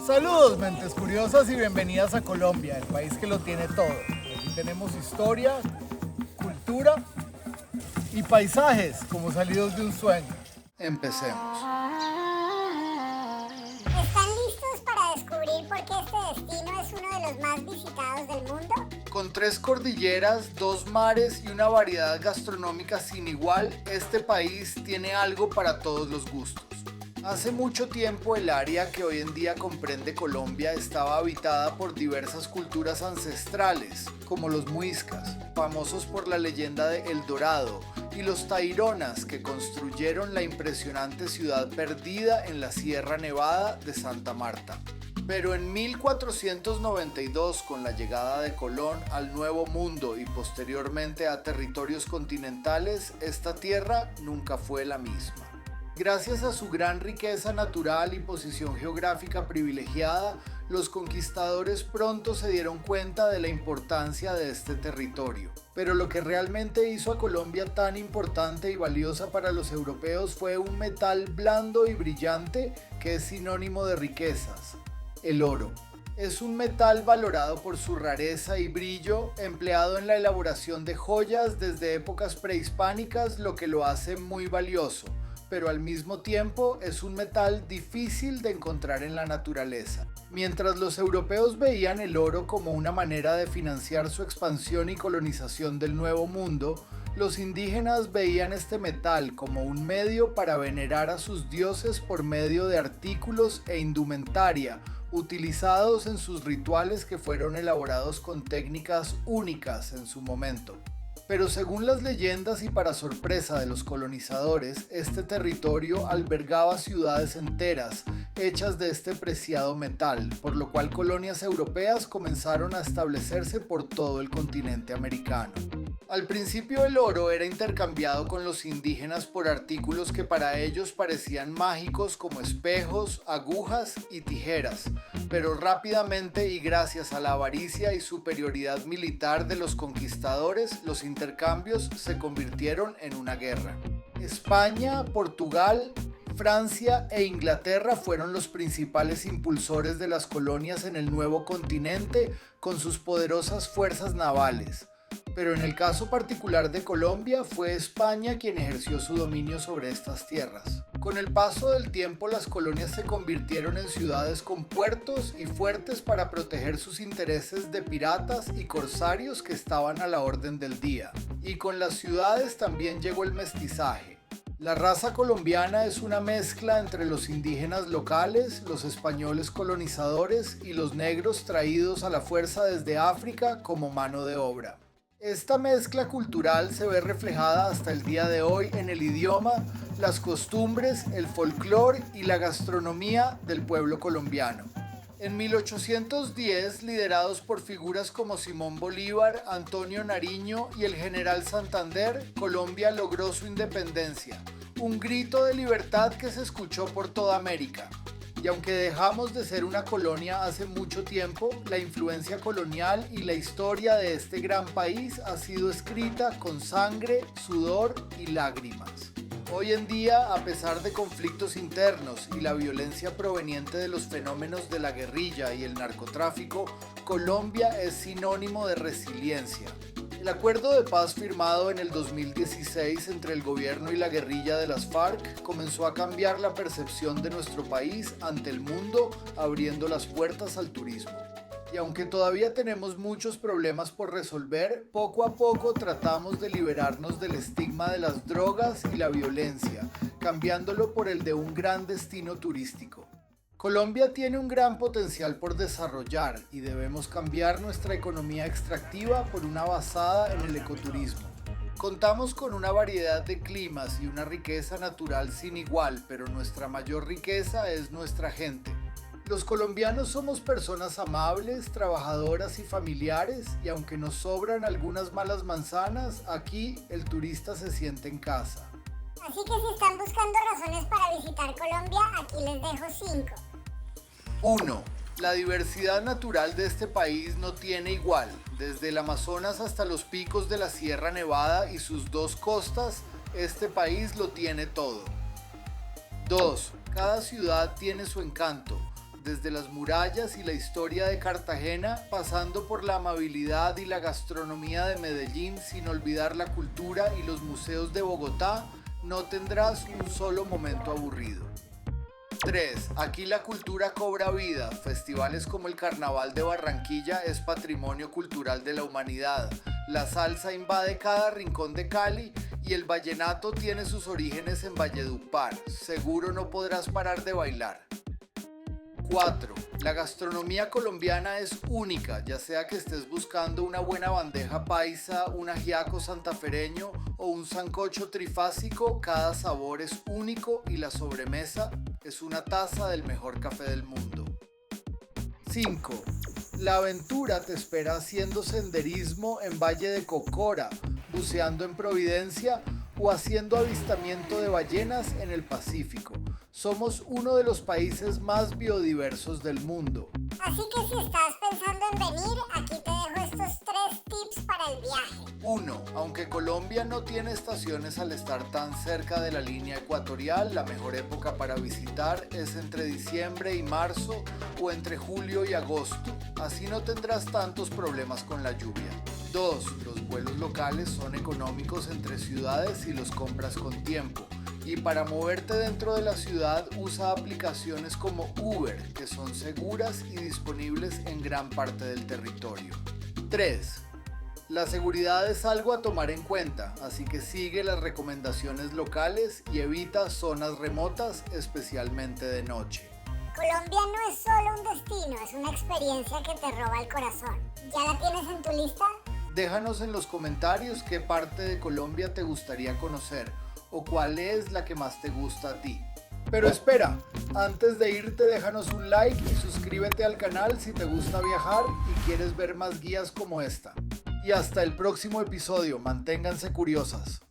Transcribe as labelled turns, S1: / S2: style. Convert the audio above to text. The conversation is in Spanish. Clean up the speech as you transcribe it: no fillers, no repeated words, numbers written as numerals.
S1: Saludos, mentes curiosas, y bienvenidas a Colombia, el país que lo tiene todo. Aquí tenemos historia, cultura y paisajes como salidos de un sueño. Empecemos.
S2: ¿Están listos para descubrir por qué este destino es uno de los más visitados del mundo?
S1: Con 3 cordilleras, 2 mares y una variedad gastronómica sin igual, este país tiene algo para todos los gustos. Hace mucho tiempo el área que hoy en día comprende Colombia estaba habitada por diversas culturas ancestrales, como los muiscas, famosos por la leyenda de El Dorado, y los taironas, que construyeron la impresionante ciudad perdida en la Sierra Nevada de Santa Marta. Pero en 1492, con la llegada de Colón al Nuevo Mundo y posteriormente a territorios continentales, esta tierra nunca fue la misma. Gracias a su gran riqueza natural y posición geográfica privilegiada, los conquistadores pronto se dieron cuenta de la importancia de este territorio. Pero lo que realmente hizo a Colombia tan importante y valiosa para los europeos fue un metal blando y brillante que es sinónimo de riquezas: el oro. Es un metal valorado por su rareza y brillo, empleado en la elaboración de joyas desde épocas prehispánicas, lo que lo hace muy valioso, pero al mismo tiempo es un metal difícil de encontrar en la naturaleza. Mientras los europeos veían el oro como una manera de financiar su expansión y colonización del Nuevo Mundo, los indígenas veían este metal como un medio para venerar a sus dioses por medio de artículos e indumentaria utilizados en sus rituales, que fueron elaborados con técnicas únicas en su momento. Pero según las leyendas y para sorpresa de los colonizadores, este territorio albergaba ciudades enteras hechas de este preciado metal, por lo cual colonias europeas comenzaron a establecerse por todo el continente americano. Al principio el oro era intercambiado con los indígenas por artículos que para ellos parecían mágicos, como espejos, agujas y tijeras, pero rápidamente, y gracias a la avaricia y superioridad militar de los conquistadores, los intercambios se convirtieron en una guerra. España, Portugal, Francia e Inglaterra fueron los principales impulsores de las colonias en el nuevo continente con sus poderosas fuerzas navales. Pero en el caso particular de Colombia, fue España quien ejerció su dominio sobre estas tierras. Con el paso del tiempo, las colonias se convirtieron en ciudades con puertos y fuertes para proteger sus intereses de piratas y corsarios que estaban a la orden del día. Y con las ciudades también llegó el mestizaje. La raza colombiana es una mezcla entre los indígenas locales, los españoles colonizadores y los negros traídos a la fuerza desde África como mano de obra. Esta mezcla cultural se ve reflejada hasta el día de hoy en el idioma, las costumbres, el folclore y la gastronomía del pueblo colombiano. En 1810, liderados por figuras como Simón Bolívar, Antonio Nariño y el general Santander, Colombia logró su independencia, un grito de libertad que se escuchó por toda América. Y aunque dejamos de ser una colonia hace mucho tiempo, la influencia colonial y la historia de este gran país ha sido escrita con sangre, sudor y lágrimas. Hoy en día, a pesar de conflictos internos y la violencia proveniente de los fenómenos de la guerrilla y el narcotráfico, Colombia es sinónimo de resiliencia. El acuerdo de paz firmado en el 2016 entre el gobierno y la guerrilla de las FARC comenzó a cambiar la percepción de nuestro país ante el mundo, abriendo las puertas al turismo. Y aunque todavía tenemos muchos problemas por resolver, poco a poco tratamos de liberarnos del estigma de las drogas y la violencia, cambiándolo por el de un gran destino turístico. Colombia tiene un gran potencial por desarrollar y debemos cambiar nuestra economía extractiva por una basada en el ecoturismo. Contamos con una variedad de climas y una riqueza natural sin igual, pero nuestra mayor riqueza es nuestra gente. Los colombianos somos personas amables, trabajadoras y familiares, y aunque nos sobran algunas malas manzanas, aquí el turista se siente en casa.
S2: Así que si están buscando razones para visitar Colombia, aquí les dejo 5.
S1: 1. La diversidad natural de este país no tiene igual. Desde el Amazonas hasta los picos de la Sierra Nevada y sus 2 costas, este país lo tiene todo. 2. Cada ciudad tiene su encanto. desde las murallas y la historia de Cartagena, pasando por la amabilidad y la gastronomía de Medellín, sin olvidar la cultura y los museos de Bogotá, no tendrás un solo momento aburrido. 3. Aquí la cultura cobra vida. Festivales como el Carnaval de Barranquilla es patrimonio cultural de la humanidad. La salsa invade cada rincón de Cali y el vallenato tiene sus orígenes en Valledupar. Seguro no podrás parar de bailar. 4. La gastronomía colombiana es única, ya sea que estés buscando una buena bandeja paisa, un ajiaco santafereño o un sancocho trifásico, cada sabor es único y la sobremesa es una taza del mejor café del mundo. 5. La aventura te espera haciendo senderismo en Valle de Cocora, buceando en Providencia o haciendo avistamiento de ballenas en el Pacífico. Somos uno de los países más biodiversos del mundo.
S2: Así que si estás pensando en venir, aquí te dejo estos 3 tips para el viaje.
S1: 1. Aunque Colombia no tiene estaciones al estar tan cerca de la línea ecuatorial, la mejor época para visitar es entre diciembre y marzo o entre julio y agosto. Así no tendrás tantos problemas con la lluvia. 2. Los vuelos locales son económicos entre ciudades y los compras con tiempo. Y para moverte dentro de la ciudad usa aplicaciones como Uber, que son seguras y disponibles en gran parte del territorio. 3. La seguridad es algo a tomar en cuenta, así que sigue las recomendaciones locales y evita zonas remotas, especialmente de noche.
S2: Colombia no es solo un destino, es una experiencia que te roba el corazón. ¿Ya la tienes en tu lista?
S1: Déjanos en los comentarios qué parte de Colombia te gustaría conocer o cuál es la que más te gusta a ti. Pero espera, antes de irte déjanos un like y suscríbete al canal si te gusta viajar y quieres ver más guías como esta. Y hasta el próximo episodio, manténganse curiosas.